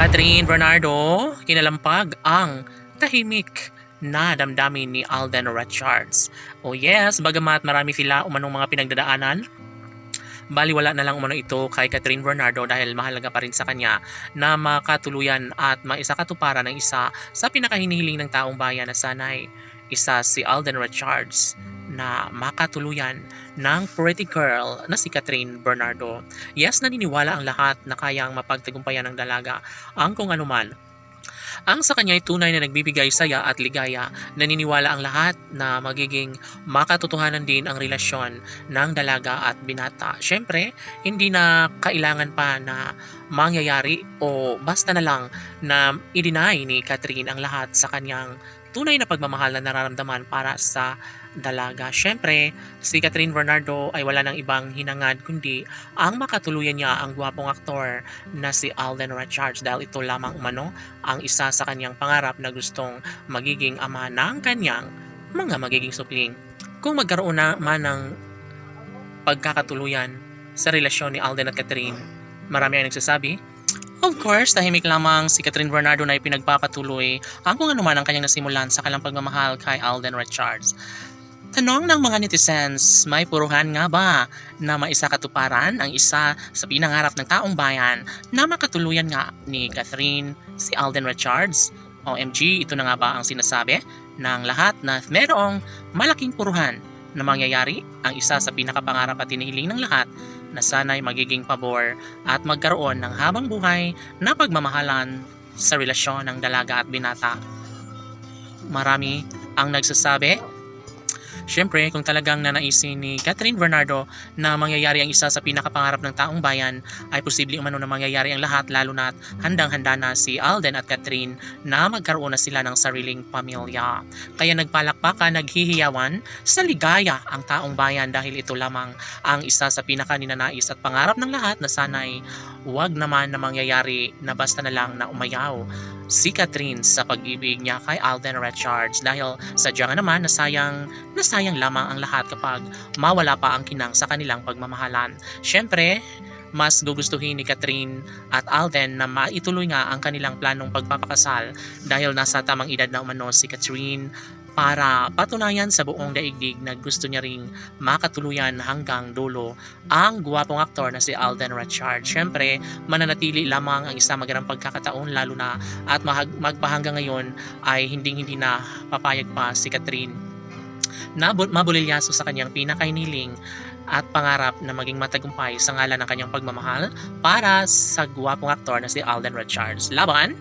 Catherine Bernardo, kinalampag ang tahimik na damdamin ni Alden Richards. Oh yes, bagamat marami sila umanong mga pinagdadaanan, baliwala na lang umano ito kay Catherine Bernardo dahil mahalaga pa rin sa kanya na makatuluyan at maisakatuparan ng isa sa pinakahinihiling ng taong bayan na sanay isa si Alden Richards na makatuluyan ng pretty girl na si Catherine Bernardo. Yes, naniniwala ang lahat na kayang mapagtagumpayan ng dalaga ang kung anuman. Ang sa kanya ay tunay na nagbibigay saya at ligaya. Naniniwala ang lahat na magiging makatotohanan din ang relasyon ng dalaga at binata. Siyempre, hindi na kailangan pa na mangyayari o basta na lang na i-deny ni Catherine ang lahat sa kanyang tunay na pagmamahal na nararamdaman para sa dalaga. Siyempre, si Catherine Bernardo ay wala ng ibang hinangad kundi ang makatuluyan niya ang gwapong aktor na si Alden Richards dahil ito lamang umano ang isa sa kanyang pangarap na gustong magiging ama ng kanyang mga magiging supling. Kung magkaroon na man ng pagkakatuluyan sa relasyon ni Alden at Catherine, marami ay nagsasabi, of course, tahimik lamang si Catherine Bernardo na ipinagpapatuloy ang kung anuman ang kanyang nasimulan sa kanyang pagmamahal kay Alden Richards. Tanong ng mga netizens, may puruhan nga ba na maisakatuparan ang isa sa pinangarap ng taong bayan na makatuluyan nga ni Catherine si Alden Richards? OMG, ito na nga ba ang sinasabi ng lahat na merong malaking puruhan na mangyayari ang isa sa pinakapangarap at hinihiling ng lahat na sana'y magiging pabor at magkaroon ng habang buhay na pagmamahalan sa relasyon ng dalaga at binata. Marami ang nagsasabi. Siyempre, kung talagang nanaisin ni Catherine Bernardo na mangyayari ang isa sa pinakapangarap ng taong bayan, ay posible umano na mangyayari ang lahat lalo na't handang-handa na si Alden at Catherine na magkaroon na sila ng sariling pamilya. Kaya nagpalakpakan, naghihiyawan sa ligaya ang taong bayan dahil ito lamang ang isa sa pinakaninanais at pangarap ng lahat na sana'y huwag naman na mangyayari na basta na lang na umayaw si Catherine sa pag-ibig niya kay Alden Richards dahil sadya nga naman na sayang lamang ang lahat kapag mawala pa ang kinang sa kanilang pagmamahalan. Siyempre, mas gugustuhin ni Catherine at Alden na maituloy nga ang kanilang planong pagpapakasal dahil nasa tamang edad na umano si Catherine para patunayan sa buong daigdig na gusto niya ring makatuluyan hanggang dulo ang guwapong aktor na si Alden Richards. Siyempre, mananatili lamang ang isang magandang pagkakataon lalo na at magpahanggang ngayon ay hindi na papayag pa si Catherine na mabulilyaso sa kanyang pinakahiniling at pangarap na maging matagumpay sa ngalan ng kanyang pagmamahal para sa guwapong aktor na si Alden Richards. Laban!